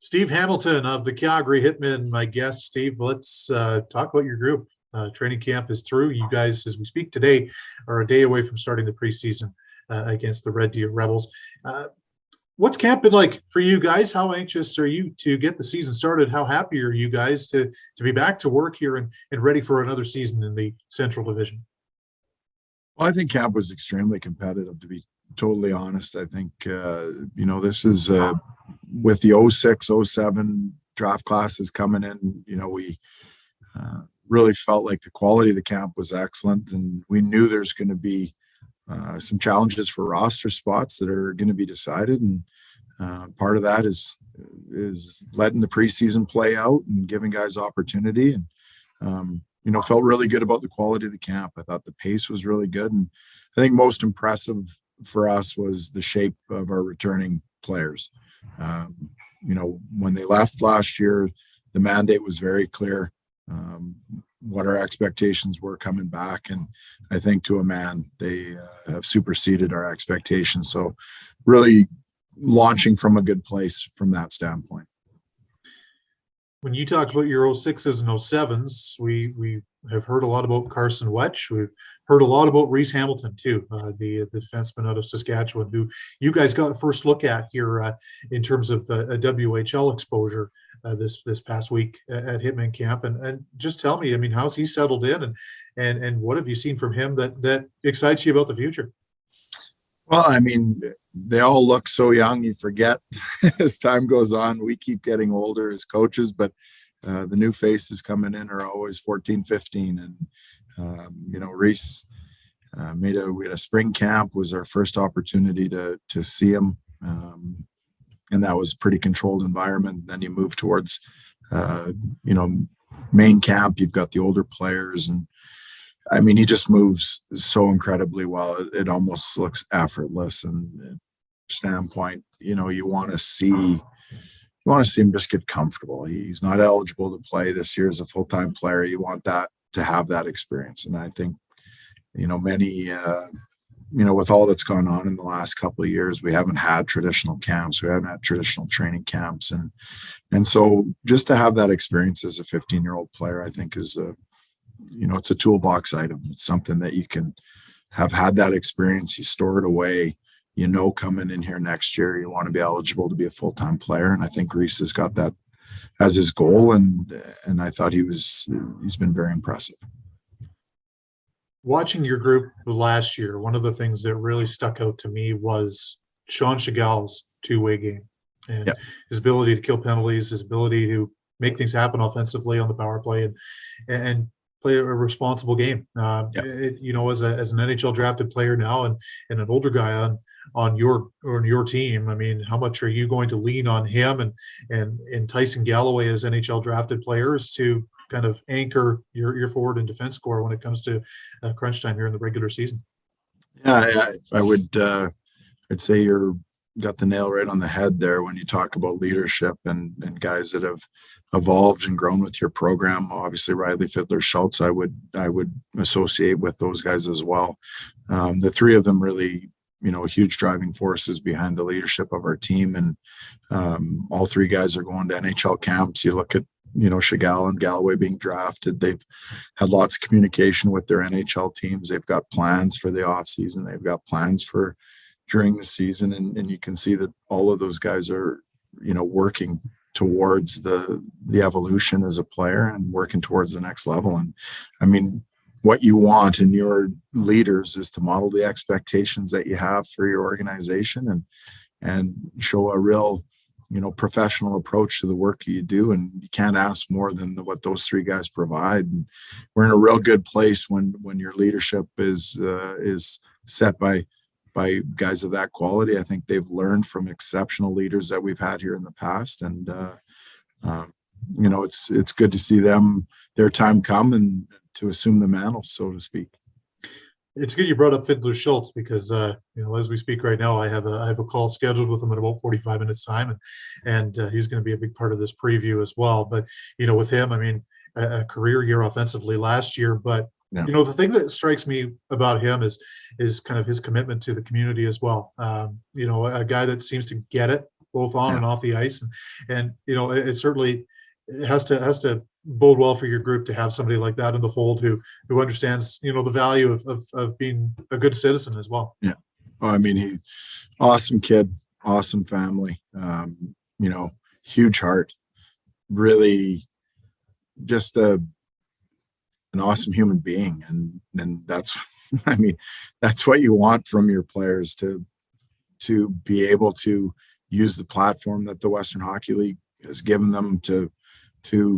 Steve Hamilton of the Calgary Hitmen, my guest. Steve, let's talk about your group. Training camp is through. You guys, as we speak today, are a day away from starting the preseason against the Red Deer Rebels. What's camp been like for you guys? How anxious are you to get the season started? How happy are you guys to be back to work here and ready for another season in the Central Division? Well, I think camp was extremely competitive, to be totally honest. I think, this is with the 06, 07 draft classes coming in, we really felt like the quality of the camp was excellent. And we knew there's going to be some challenges for roster spots that are going to be decided. And part of that is letting the preseason play out and giving guys opportunity. And, felt really good about the quality of the camp. I thought the pace was really good. And I think most impressive for us was the shape of our returning players. When they left last year, the mandate was very clear, what our expectations were coming back. And I think to a man, they have superseded our expectations. So really launching from a good place from that standpoint. When you talk about your 06s and 07s, we have heard a lot about Carson Wetch. We've heard a lot about Reese Hamilton too, the defenseman out of Saskatchewan, who you guys got a first look at here in terms of a WHL exposure this past week at Hitman Camp. And just tell me, how's he settled in, and what have you seen from him that excites you about the future? Well, they all look so young. You forget as time goes on. We keep getting older as coaches, but the new faces coming in are always 14, 15. And, Reese we had a spring camp, was our first opportunity to see him. And that was a pretty controlled environment. Then you move towards, main camp. You've got the older players, and he just moves so incredibly well. It almost looks effortless. And standpoint, you want to see him just get comfortable. He's not eligible to play this year as a full-time player. You want that to have that experience. And I think, many, with all that's gone on in the last couple of years, we haven't had traditional camps. We haven't had traditional training camps. And so just to have that experience as a 15-year-old player, I think is it's a toolbox item. It's something that you can have had that experience. You store it away. Coming in here next year, you want to be eligible to be a full-time player. And I think Reese has got that as his goal. And I thought he's been very impressive. Watching your group last year, one of the things that really stuck out to me was Sean Chagall's two-way game and his ability to kill penalties, his ability to make things happen offensively on the power play and play a responsible game. As an NHL drafted player now and an older guy on your team, how much are you going to lean on him and Tyson Galloway as NHL drafted players to kind of anchor your forward and defense score when it comes to crunch time here in the regular season? Yeah, I would. I'd say you're got the nail right on the head there when you talk about leadership and guys that have evolved and grown with your program. Obviously, Riley Fiddler Schultz, I would associate with those guys as well. The three of them really, huge driving forces behind the leadership of our team. And all three guys are going to NHL camps. You look at, Chagall and Galloway being drafted. They've had lots of communication with their NHL teams. They've got plans for the offseason. They've got plans for during the season. And you can see that all of those guys are, working towards the evolution as a player and working towards the next level. And what you want in your leaders is to model the expectations that you have for your organization and show a real, professional approach to the work you do. And you can't ask more than what those three guys provide. And we're in a real good place when your leadership is set by guys of that quality. I think they've learned from exceptional leaders that we've had here in the past. And, it's good to see their time come and to assume the mantle, so to speak. It's good you brought up Fiddler Schultz because, as we speak right now, I have a call scheduled with him in about 45 minutes time, and he's going to be a big part of this preview as well. But, with him, a career year offensively last year, but the thing that strikes me about him is kind of his commitment to the community as well. A guy that seems to get it both on Yeah. and off the ice. And it certainly has to bode well for your group to have somebody like that in the fold who understands, the value of being a good citizen as well. Yeah. Well, I mean, he's awesome kid, awesome family, huge heart, really just an awesome human being. And that's, I mean, that's what you want from your players, to be able to use the platform that the Western Hockey League has given them to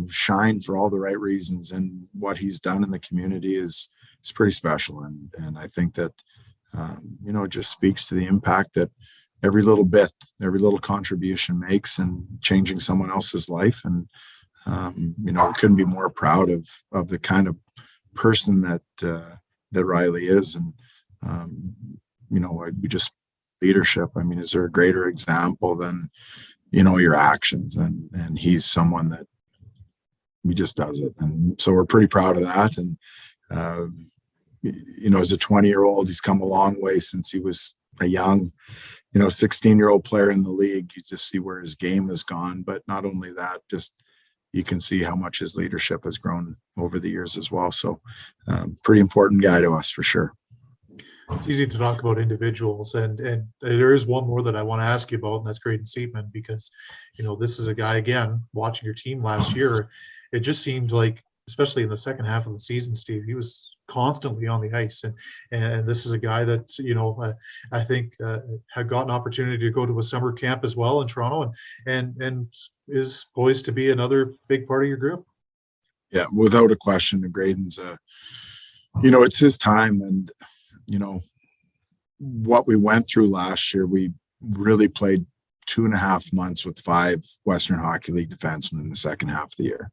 shine for all the right reasons. And what he's done in the community is pretty special. And I think that, it just speaks to the impact that every little bit, every little contribution makes in changing someone else's life. And, we couldn't be more proud of the kind of person that Riley is. And, we just leadership. I mean, is there a greater example than, your actions? And he's someone that he just does it. And so we're pretty proud of that. And, as a 20-year-old, he's come a long way since he was a young, 16-year-old player in the league. You just see where his game has gone. But not only that, just you can see how much his leadership has grown over the years as well. So pretty important guy to us for sure. It's easy to talk about individuals, and there is one more that I want to ask you about, and that's Graydon Seatman, because this is a guy, again, watching your team last year, it just seemed like, especially in the second half of the season, Steve, he was constantly on the ice, and this is a guy that I think had got an opportunity to go to a summer camp as well in Toronto, and is poised to be another big part of your group. Yeah, without a question, Graydon's it's his time. And what we went through last year, we really played 2.5 months with 5 Western Hockey League defensemen in the second half of the year.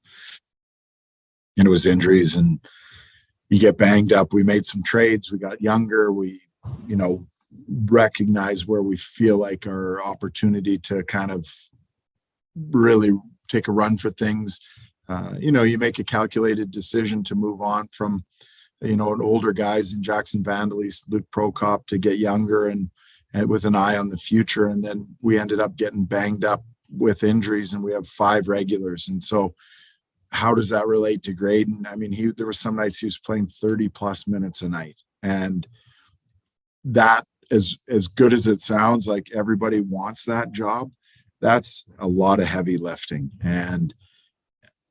And it was injuries, and you get banged up. We made some trades. We got younger. We, recognize where we feel like our opportunity to kind of really take a run for things. You make a calculated decision to move on from, an older guys in Jackson Vandelis, Luke Prokop, to get younger and with an eye on the future. And then we ended up getting banged up with injuries, and we have 5 regulars. And so how does that relate to Graydon? I mean, there were some nights he was playing 30 plus minutes a night. And that, as good as it sounds, like everybody wants that job, that's a lot of heavy lifting. And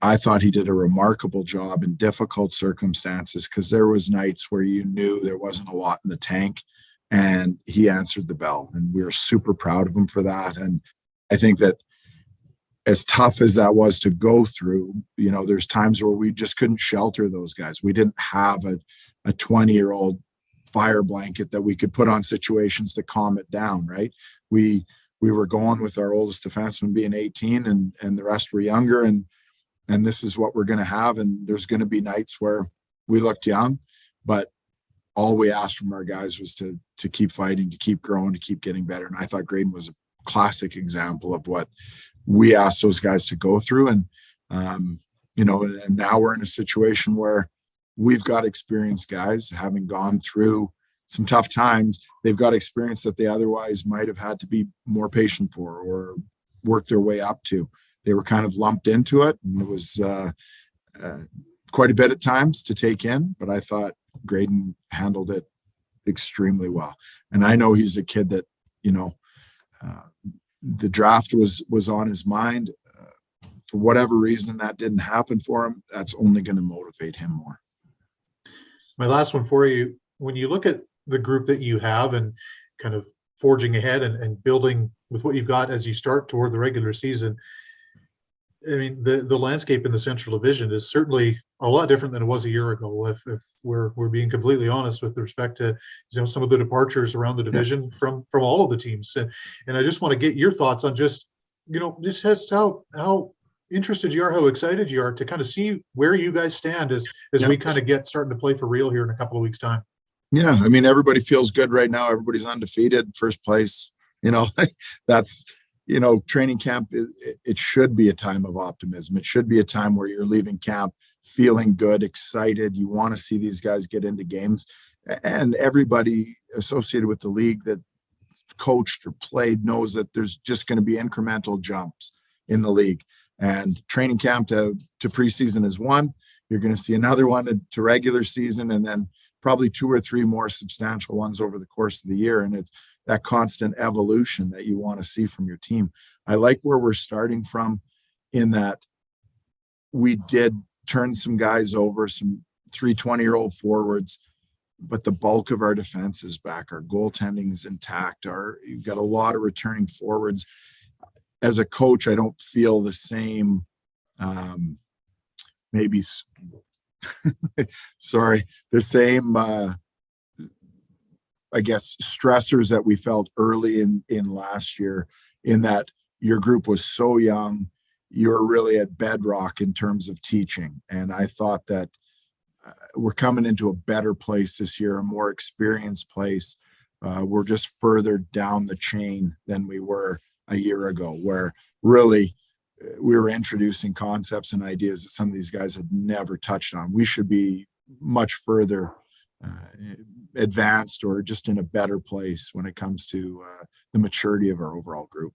I thought he did a remarkable job in difficult circumstances, because there was nights where you knew there wasn't a lot in the tank, and he answered the bell, and we were super proud of him for that. And I think that as tough as that was to go through, there's times where we just couldn't shelter those guys. We didn't have a 20-year-old fire blanket that we could put on situations to calm it down, right? We were going with our oldest defenseman being 18, and the rest were younger, and this is what we're going to have. And there's going to be nights where we looked young, but all we asked from our guys was to keep fighting, to keep growing, to keep getting better. And I thought Graydon was a classic example of what we asked those guys to go through. And, and now we're in a situation where we've got experienced guys having gone through some tough times. They've got experience that they otherwise might have had to be more patient for or work their way up to. They were kind of lumped into it, and it was quite a bit at times to take in, but I thought Graydon handled it extremely well. And I know he's a kid that, the draft was on his mind. For whatever reason that didn't happen for him, that's only going to motivate him more. My last one for you, when you look at the group that you have and kind of forging ahead and building with what you've got as you start toward the regular season, I mean, the landscape in the Central Division is certainly a lot different than it was a year ago. If we're being completely honest with respect to some of the departures around the division from all of the teams, and I just want to get your thoughts on just as to how interested you are, how excited you are to kind of see where you guys stand as we kind of get starting to play for real here in a couple of weeks' time. Yeah, I mean, everybody feels good right now. Everybody's undefeated, first place. That's. Training camp, it should be a time of optimism. It should be a time where you're leaving camp feeling good, excited. You want to see these guys get into games, and everybody associated with the league that coached or played knows that there's just going to be incremental jumps in the league. And training camp to preseason is one. You're going to see another one to regular season, and then probably 2 or 3 more substantial ones over the course of the year. And it's that constant evolution that you want to see from your team. I like where we're starting from, in that we did turn some guys over, some 320-year-old forwards, but the bulk of our defense is back. Our goaltending is intact. You've got a lot of returning forwards. As a coach, I don't feel the same, maybe, sorry, the same, I guess, stressors that we felt early in last year, in that your group was so young. You're really at bedrock in terms of teaching. And I thought that we're coming into a better place this year, a more experienced place. We're just further down the chain than we were a year ago, where really we were introducing concepts and ideas that some of these guys had never touched on. We should be much further advanced, or just in a better place when it comes to the maturity of our overall group.